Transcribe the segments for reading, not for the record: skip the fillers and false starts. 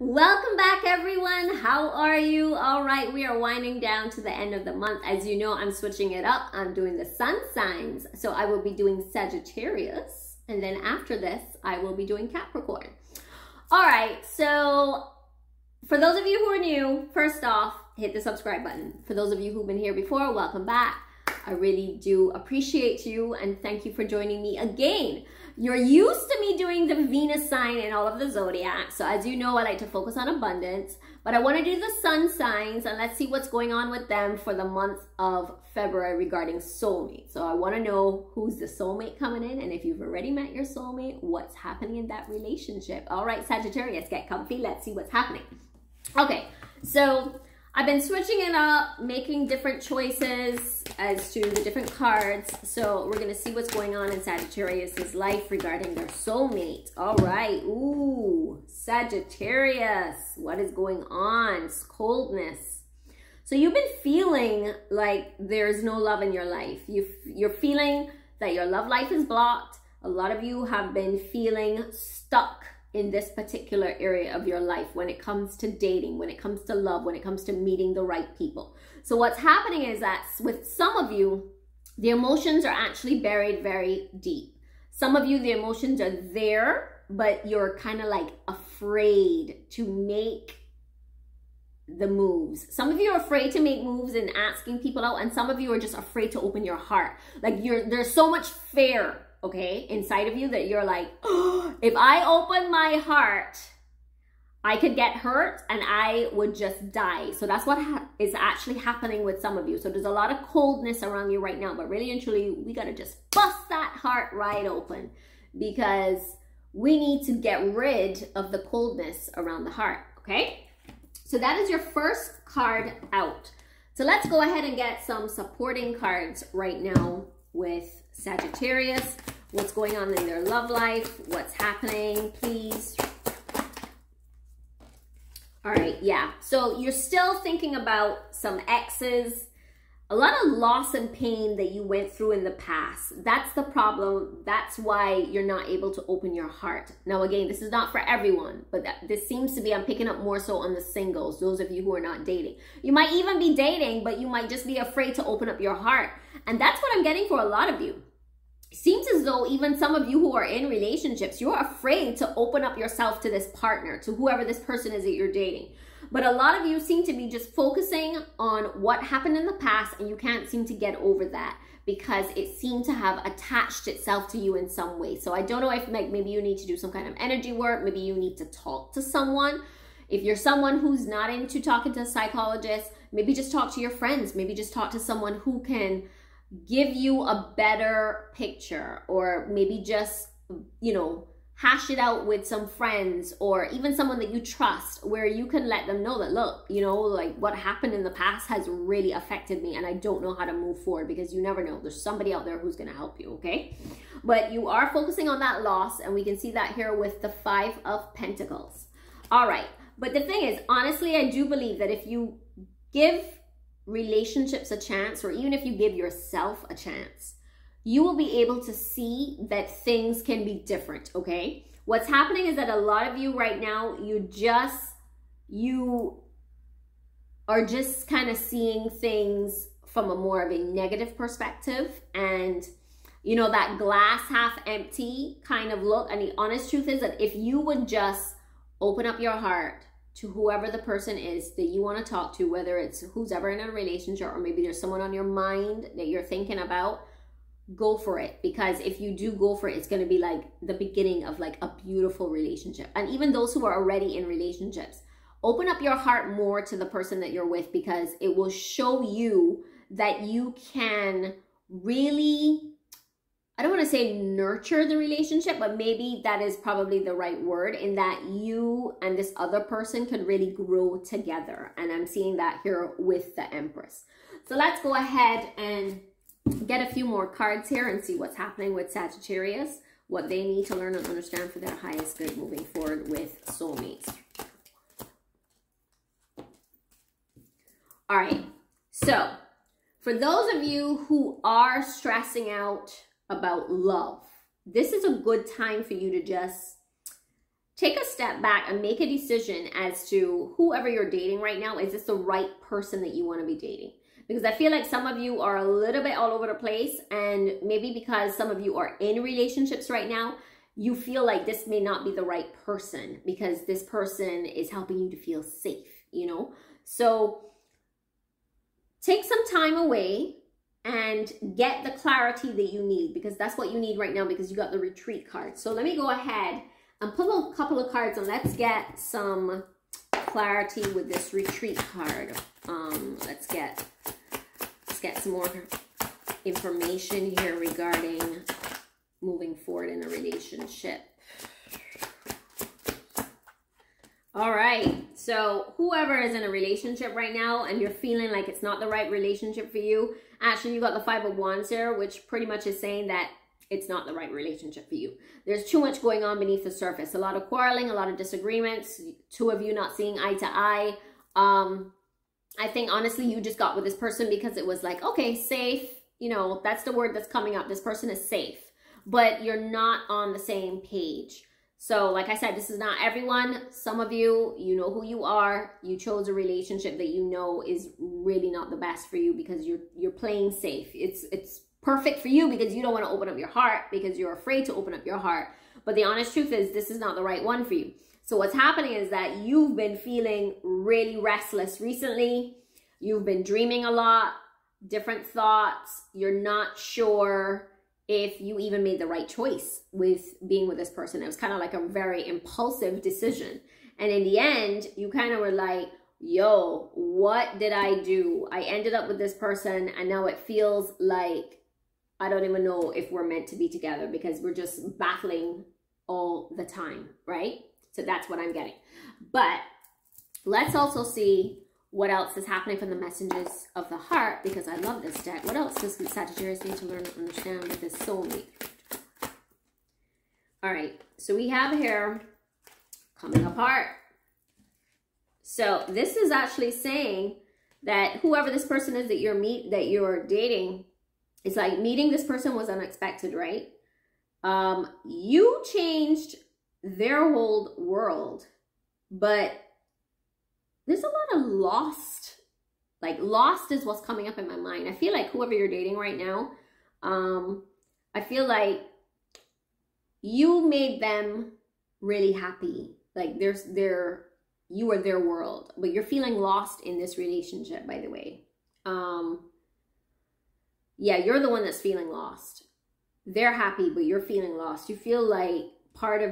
Welcome back, everyone. How are you? All right, we are winding down to the end of the month. As you know, I'm switching it up. I'm doing the sun signs. So I will be doing Sagittarius, and then after this, I will be doing Capricorn. All right, so for those of you who are new, first off, hit the subscribe button. For those of you who've been here before, welcome back. I really do appreciate you and thank you for joining me again. You're used to me doing the Venus sign and all of the zodiac. So as you know, I like to focus on abundance, but I want to do the sun signs and let's see what's going on with them for the month of February regarding soulmate. So I want to know who's the soulmate coming in, and if you've already met your soulmate, what's happening in that relationship. All right, Sagittarius, get comfy. Let's see what's happening. Okay, so I've been switching it up, making different choices as to the different cards. So we're going to see what's going on in Sagittarius's life regarding their soulmate. All right. Ooh, Sagittarius. What is going on? It's coldness. So you've been feeling like there's no love in your life. You're feeling that your love life is blocked. A lot of you have been feeling stuck in this particular area of your life when it comes to dating, when it comes to love, when it comes to meeting the right people. So what's happening is that with some of you, the emotions are actually buried very deep. Some of you, the emotions are there, but you're kind of like afraid to make the moves. Some of you are afraid to make moves and asking people out, and some of you are just afraid to open your heart. Like there's so much fear, okay, inside of you that you're like, oh, if I open my heart, I could get hurt and I would just die. So that's what is actually happening with some of you. So there's a lot of coldness around you right now, but really and truly, we got to just bust that heart right open because we need to get rid of the coldness around the heart, okay? So that is your first card out. So let's go ahead and get some supporting cards right now with Sagittarius. What's going on in their love life? What's happening, please? All right, yeah. So you're still thinking about some exes, a lot of loss and pain that you went through in the past. That's the problem. That's why you're not able to open your heart. Now, again, this is not for everyone, but this seems to be, I'm picking up more so on the singles, those of you who are not dating. You might even be dating, but you might just be afraid to open up your heart. And that's what I'm getting for a lot of you. It seems as though even some of you who are in relationships, you're afraid to open up yourself to this partner, to whoever this person is that you're dating. But a lot of you seem to be just focusing on what happened in the past, and you can't seem to get over that because it seemed to have attached itself to you in some way. So I don't know if maybe you need to do some kind of energy work. Maybe you need to talk to someone. If you're someone who's not into talking to a psychologist, maybe just talk to your friends. Maybe just talk to someone who can give you a better picture, or maybe just, you know, hash it out with some friends or even someone that you trust, where you can let them know that, look, you know, like what happened in the past has really affected me and I don't know how to move forward, because you never know. There's somebody out there who's going to help you, okay? But you are focusing on that loss, and we can see that here with the 5 of Pentacles. All right. But the thing is, honestly, I do believe that if you give relationships a chance, or even if you give yourself a chance, you will be able to see that things can be different, okay? What's happening is that a lot of you right now, you are just kind of seeing things from a more of a negative perspective, and you know, that glass half empty kind of look. And the honest truth is that if you would just open up your heart to whoever the person is that you want to talk to, whether it's who's ever in a relationship, or maybe there's someone on your mind that you're thinking about, go for it. Because if you do go for it, it's going to be like the beginning of like a beautiful relationship. And even those who are already in relationships, open up your heart more to the person that you're with, because it will show you that you can really, I don't want to say nurture the relationship, but maybe that is probably the right word, in that you and this other person could really grow together. And I'm seeing that here with the Empress. So let's go ahead and get a few more cards here and see what's happening with Sagittarius, what they need to learn and understand for their highest good moving forward with soulmates. All right. So for those of you who are stressing out about love, this is a good time for you to just take a step back and make a decision as to whoever you're dating right now. Is this the right person that you want to be dating? Because I feel like some of you are a little bit all over the place, and maybe because some of you are in relationships right now, you feel like this may not be the right person because this person is helping you to feel safe, you know? So take some time away and get the clarity that you need, because that's what you need right now, because you got the retreat card. So let me go ahead and pull a couple of cards and let's get some clarity with this retreat card. Let's get some more information here regarding moving forward in a relationship. All right, so whoever is in a relationship right now and you're feeling like it's not the right relationship for you, actually you got the Five of Wands here, which pretty much is saying that it's not the right relationship for you. There's too much going on beneath the surface. A lot of quarreling, a lot of disagreements, two of you not seeing eye to eye. I think honestly you just got with this person because it was like, okay, safe, you know, that's the word that's coming up. This person is safe, but you're not on the same page. So like I said, this is not everyone. Some of you, you know who you are. You chose a relationship that you know is really not the best for you because you're playing safe. It's perfect for you because you don't want to open up your heart because you're afraid to open up your heart. But the honest truth is this is not the right one for you. So what's happening is that you've been feeling really restless recently. You've been dreaming a lot, different thoughts. You're not sure if you even made the right choice with being with this person. It was kind of like a very impulsive decision. And in the end, you kind of were like, yo, what did I do? I ended up with this person and now it feels like I don't even know if we're meant to be together because we're just battling all the time, right? So that's what I'm getting. But let's also see what else is happening from the messages of the heart, because I love this deck. What else does Sagittarius need to learn and understand with this soulmate? All right, so we have here coming apart. So this is actually saying that whoever this person is that you're dating, it's like meeting this person was unexpected, right? You changed their whole world, but there's a lot of lost. Like lost is what's coming up in my mind. I feel like whoever you're dating right now, I feel like you made them really happy. Like you were their world, but you're feeling lost in this relationship, by the way. Yeah, you're the one that's feeling lost. They're happy, but you're feeling lost. You feel like parts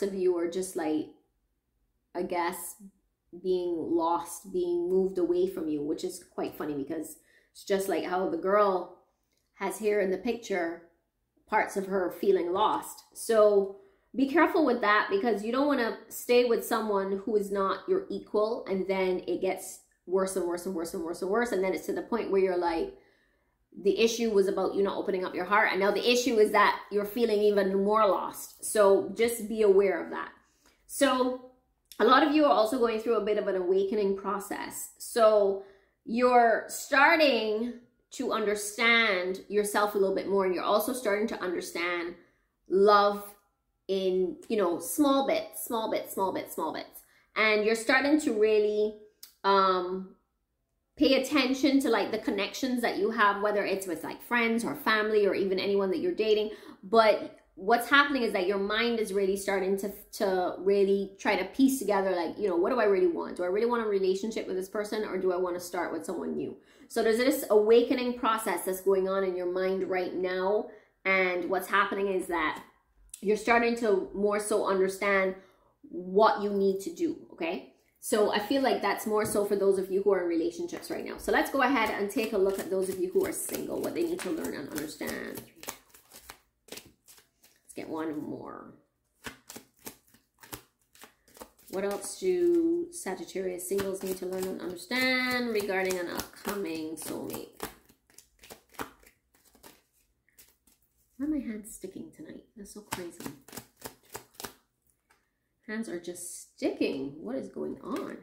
of you are just like, I guess, being lost, being moved away from you, which is quite funny because it's just like how the girl has here in the picture, parts of her feeling lost. So be careful with that because you don't want to stay with someone who is not your equal and then it gets worse and worse and worse and worse and worse. And then it's to the point where you're like, the issue was about you not opening up your heart. And now the issue is that you're feeling even more lost. So just be aware of that. So a lot of you are also going through a bit of an awakening process. So you're starting to understand yourself a little bit more. And you're also starting to understand love in, you know, small bits. And you're starting to really pay attention to like the connections that you have, whether it's with like friends or family or even anyone that you're dating. But what's happening is that your mind is really starting to really try to piece together, like, you know, what do I really want? Do I really want a relationship with this person or do I want to start with someone new? So there's this awakening process that's going on in your mind right now. And what's happening is that you're starting to more so understand what you need to do, okay? So I feel like that's more so for those of you who are in relationships right now. So let's go ahead and take a look at those of you who are single, what they need to learn and understand. Get one more. What else do Sagittarius singles need to learn and understand regarding an upcoming soulmate? Why are my hands sticking tonight? That's so crazy. Hands are just sticking. What is going on?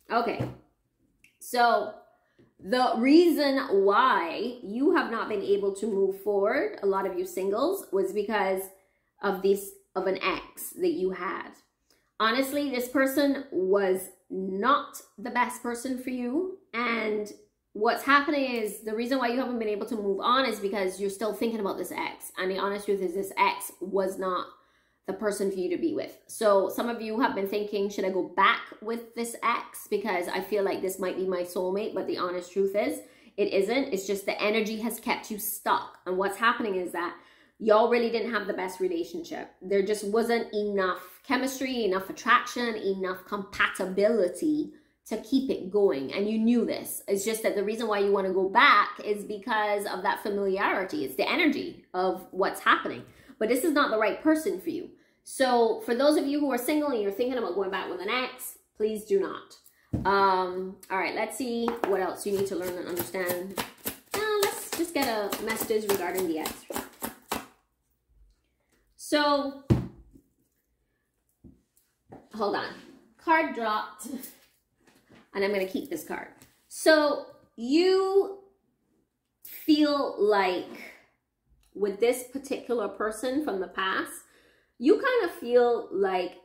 Okay. So the reason why you have not been able to move forward, a lot of you singles, was because of an ex that you had. honestly, this person was not the best person for you. And what's happening is the reason why you haven't been able to move on is because you're still thinking about this ex. And the honest truth is this ex was not the person for you to be with. So some of you have been thinking, should I go back with this ex? Because I feel like this might be my soulmate. But the honest truth is it isn't. It's just the energy has kept you stuck. And what's happening is that y'all really didn't have the best relationship. There just wasn't enough chemistry, enough attraction, enough compatibility to keep it going. And you knew this. It's just that the reason why you want to go back is because of that familiarity. It's the energy of what's happening. But this is not the right person for you. So for those of you who are single and you're thinking about going back with an ex, please do not. All right, let's see what else you need to learn and understand. Let's just get a message regarding the ex. So, hold on. Card dropped. And I'm going to keep this card. So, you feel like with this particular person from the past, you kind of feel like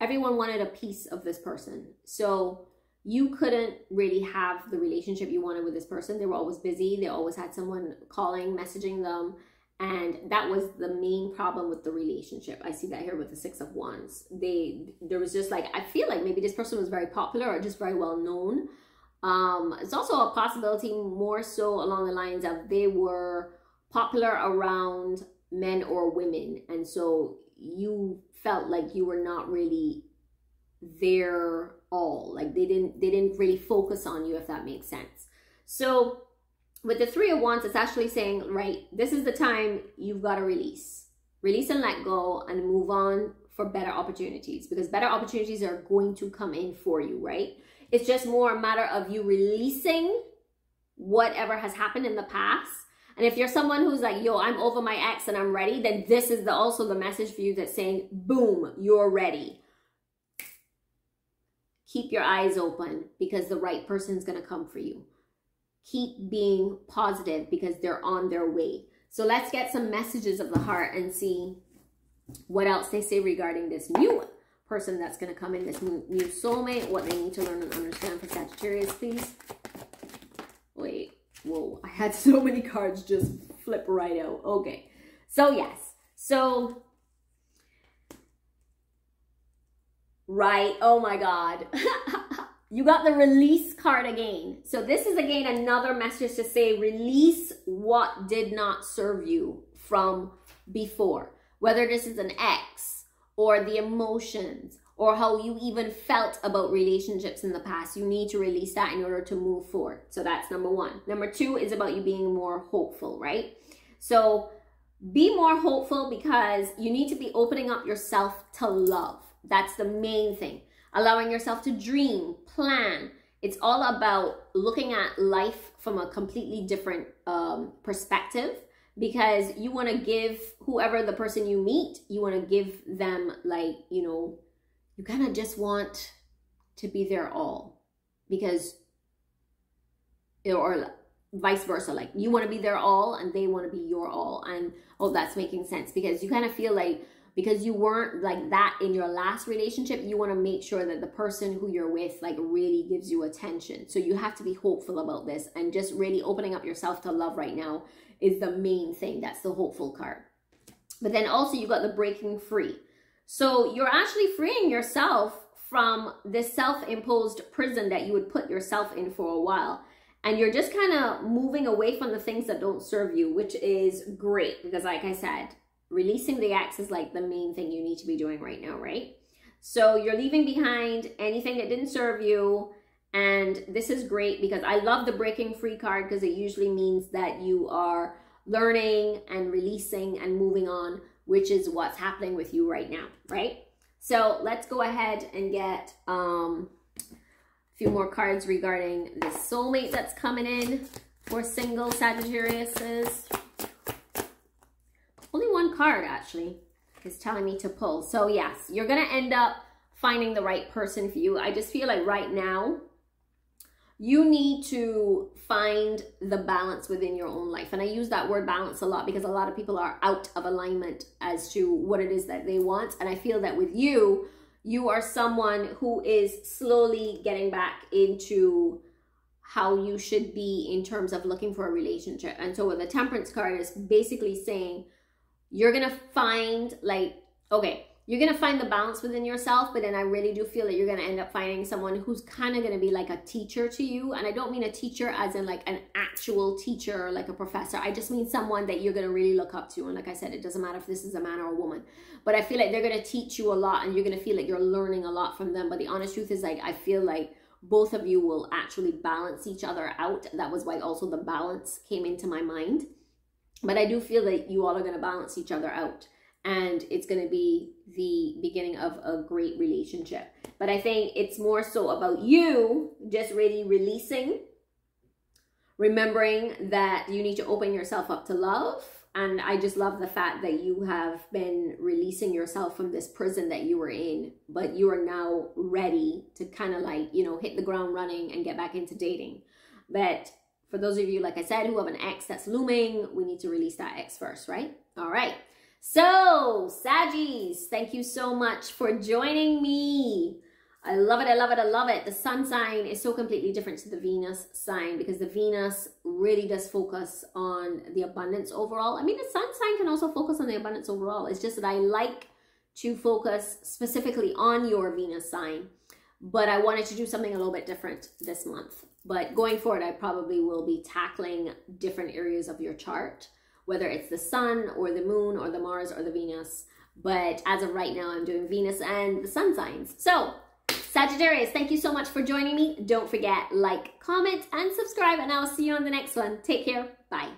everyone wanted a piece of this person. So, you couldn't really have the relationship you wanted with this person. They were always busy. They always had someone calling, messaging them. And that was the main problem with the relationship. I see that here with the Six of Wands. There was just like, I feel like maybe this person was very popular or just very well known. It's also a possibility more so along the lines of they were popular around men or women. And so you felt like you were not really their all. Like they didn't really focus on you, if that makes sense. So with the Three of Wands, it's actually saying, right, this is the time you've got to release. Release and let go and move on for better opportunities, because better opportunities are going to come in for you, right? It's just more a matter of you releasing whatever has happened in the past. And if you're someone who's like, yo, I'm over my ex and I'm ready, then this is also the message for you that's saying, boom, you're ready. Keep your eyes open because the right person's going to come for you. Keep being positive because they're on their way. So let's get some messages of the heart and see what else they say regarding this new person that's going to come in, this new soulmate, what they need to learn and understand for Sagittarius, please. Wait, whoa, I had so many cards just flip right out. Okay, so yes, so, right, oh my God. You got the release card again. So this is again another message to say release what did not serve you from before. Whether this is an ex or the emotions or how you even felt about relationships in the past. You need to release that in order to move forward. So that's number one. Number two is about you being more hopeful, right? So be more hopeful because you need to be opening up yourself to love. That's the main thing. Allowing yourself to dream, plan. It's all about looking at life from a completely different perspective, because you want to give whoever the person you meet, you want to give them, like, you know, you kind of just want to be their all, because, or vice versa, like you want to be their all and they want to be your all. And oh, that's making sense, because you kind of feel like, because you weren't like that in your last relationship, you want to make sure that the person who you're with like really gives you attention. So you have to be hopeful about this, and just really opening up yourself to love right now is the main thing. That's the hopeful card. But then also you got the breaking free. So you're actually freeing yourself from this self-imposed prison that you would put yourself in for a while. And you're just kind of moving away from the things that don't serve you, which is great, because like I said, releasing the ex is like the main thing you need to be doing right now, right? So you're leaving behind anything that didn't serve you. And this is great because I love the breaking free card, because it usually means that you are learning and releasing and moving on, which is what's happening with you right now, right? So let's go ahead and get a few more cards regarding this soulmate that's coming in for single Sagittariuses. Only one card actually is telling me to pull. So yes, you're going to end up finding the right person for you. I just feel like right now, you need to find the balance within your own life. And I use that word balance a lot because a lot of people are out of alignment as to what it is that they want. And I feel that with you, you are someone who is slowly getting back into how you should be in terms of looking for a relationship. And so with the Temperance card is basically saying, you're going to find like, okay, you're going to find the balance within yourself, but then I really do feel that you're going to end up finding someone who's kind of going to be like a teacher to you. And I don't mean a teacher as in like an actual teacher, like a professor. I just mean someone that you're going to really look up to. And like I said, it doesn't matter if this is a man or a woman, but I feel like they're going to teach you a lot and you're going to feel like you're learning a lot from them. But the honest truth is like, I feel like both of you will actually balance each other out. That was why also the balance came into my mind. But I do feel that you all are going to balance each other out. And it's going to be the beginning of a great relationship. But I think it's more so about you just really releasing, remembering that you need to open yourself up to love. And I just love the fact that you have been releasing yourself from this prison that you were in, but you are now ready to kind of like, you know, hit the ground running and get back into dating. But for those of you, like I said, who have an ex that's looming, we need to release that ex first, right? All right. So, Saggies, thank you so much for joining me. I love it, I love it, I love it. The sun sign is so completely different to the Venus sign because the Venus really does focus on the abundance overall. I mean, the sun sign can also focus on the abundance overall. It's just that I like to focus specifically on your Venus sign, but I wanted to do something a little bit different this month. But going forward, I probably will be tackling different areas of your chart, whether it's the sun or the moon or the Mars or the Venus. But as of right now, I'm doing Venus and the sun signs. So, Sagittarius, thank you so much for joining me. Don't forget, like, comment, and subscribe, and I'll see you on the next one. Take care. Bye.